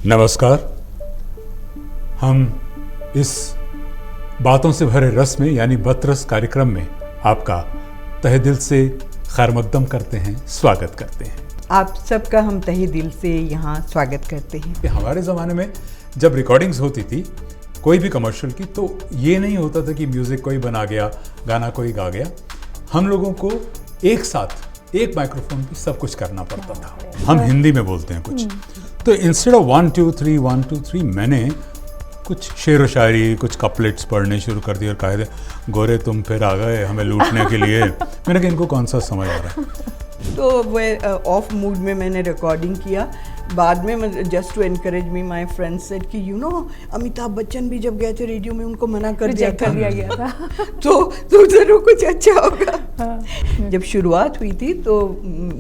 नमस्कार। हम इस बातों से भरे रस में यानी बतरस कार्यक्रम में आपका तहे दिल से खैरमकदम करते हैं, स्वागत करते हैं। आप सबका हम तहे दिल से यहाँ स्वागत करते हैं। हमारे ज़माने में जब रिकॉर्डिंग्स होती थी कोई भी कमर्शियल की, तो ये नहीं होता था कि म्यूज़िक कोई बना गया, गाना कोई गा गया। हम लोगों को एक साथ एक माइक्रोफोन पे सब कुछ करना पड़ता था। हम हिंदी में बोलते हैं कुछ, तो इंस्टेड ऑफ 1 2 3 1 2 3 मैंने कुछ शेर व शायरी, कुछ कपलेट्स पढ़ने शुरू कर दिए और कहा थे, गोरे तुम फिर आ गए हमें लूटने के लिए। मैंने कहा इनको कौन सा समझ आ रहा है। तो वह ऑफ मूड में मैंने रिकॉर्डिंग किया। बाद में just to encourage me my friends said कि अमिताभ बच्चन भी जब गए थे रेडियो में उनको मना कर दिया गया था तो जरूर कुछ अच्छा होगा। जब शुरुआत हुई थी तो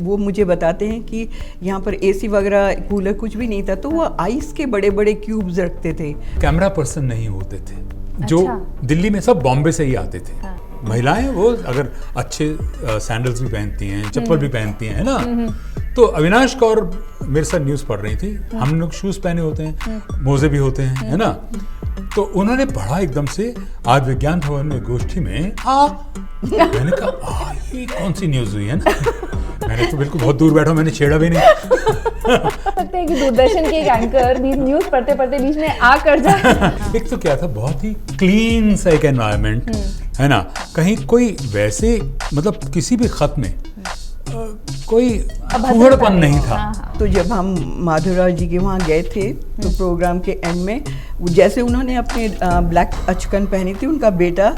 वो मुझे बताते हैं कि यहाँ पर एसी वगैरह कूलर कुछ भी नहीं था, तो वो आइस के बड़े बड़े क्यूब्स रखते थे। कैमरा पर्सन नहीं होते थे जो दिल्ली में, सब बॉम्बे से ही आते थे। महिलाएं वो अगर अच्छे सैंडल्स भी पहनती हैं, चप्पल भी पहनती हैं, है ना। तो अविनाश कौर मेरे साथ न्यूज़ पढ़ रही थी। हम लोग शूज़ पहने होते हैं, मोजे भी होते हैं, है ना। तो उन्होंने पढ़ा एकदम से आज विज्ञान भवन में गोष्ठी में मैंने कहा ये कौन सी न्यूज़ हुई है ना। मैंने तो बिल्कुल बहुत दूर बैठा, मैंने छेड़ा भी नहीं। लगता है कि दूरदर्शन के एक एंकर भी न्यूज़ पढ़ते पढ़ते बीच में आकर जाए। एक तो क्या था, बहुत ही क्लीन सा एक एनवायरनमेंट, है ना। कहीं कोई वैसे मतलब किसी भी खत में कोई फूहड़पन नहीं था। तो जब हम माधुराव जी के वहाँ गए थे तो प्रोग्राम के एंड में जैसे उन्होंने अपने ब्लैक अचकन पहनी थी, उनका बेटा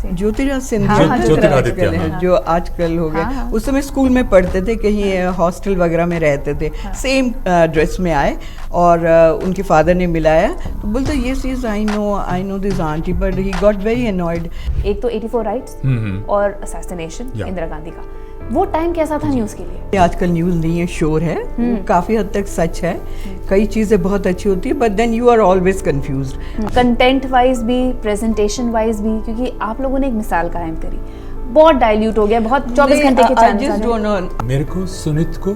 ज्योतिराज सिंधिया जो आजकल हो गए, उस समय स्कूल में पढ़ते थे, कहीं हॉस्टल वगैरह में रहते थे, सेम ड्रेस में आए और उनके फादर ने मिलाया तो बोलते yes yes I know this aunty, but he got very annoyed. एक तो 84 राइट्स और असैसिनेशन इंदिरा गांधी का, वो टाइम कैसा था न्यूज़ के लिए? आजकल न्यूज़ नहीं है, शोर है, काफ़ी हद तक सच है। कई चीज़ें बहुत अच्छी होती है, but then you are always confused, content wise भी, प्रेजेंटेशन वाइज भी, क्योंकि आप लोगों ने एक मिसाल कायम करी, बहुत डाइल्यूट हो गया, बहुत 24 घंटे के चैनल। मेरे को, सुनीत को,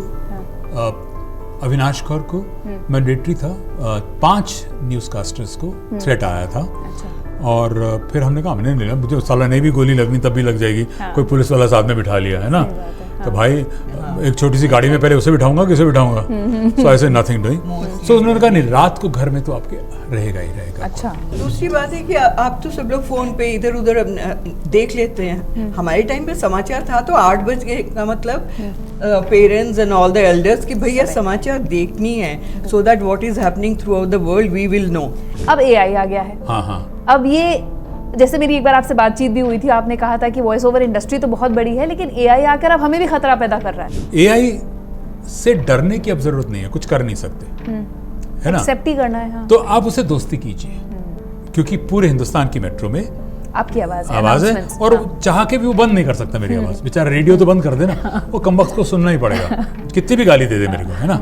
अविनाश कौर को मैंडेटरी था, 5 न्यूज़ कास्टर्स को थ्रेट आया था। और फिर हमने कहा हमने नहीं, मुझे साला नहीं भी गोली लगनी तब भी लग जाएगी। कोई पुलिस वाला साथ में बिठा लिया, है ना। तो भाई एक छोटी सी गाड़ी में पहले उसे बिठाऊंगा, किसे बिठाऊंगा। सो ऐसे नथिंग डूइंग। सो उन्होंने कहा नहीं, रात को घर में तो आपके रहेगा ही रहेगा। अच्छा, दूसरी बात है कि आप तो सब लोग फोन पे इधर उधर देख लेते हैं। हमारे टाइम पे समाचार था तो 8 बजे का मतलब parents and all the elders कि भैया समाचार देखनी है, so that what is happening throughout the world we will know. अब एआई आ गया है। हाँ। अब ये जैसे मेरी एक बार आपसे बातचीत भी हुई थी, आपने कहा था कि वॉइस ओवर इंडस्ट्री तो बहुत बड़ी है, लेकिन एआई आकर अब हमें भी खतरा पैदा कर रहा है। एआई से डरने की अब जरूरत नहीं है, कुछ कर नहीं सकते, है ना। एक्सेप्ट ही करना है। हाँ। तो आप उसे दोस्ती कीजिए, क्योंकि पूरे हिंदुस्तान की मेट्रो में आपकी आवाज है और चाह के भी वो बंद नहीं कर सकता मेरी आवाज। बेचारा रेडियो तो बंद कर देना, वो कमबख्त को सुनना ही पड़ेगा, कितनी भी गाली दे दे मेरे को, है ना।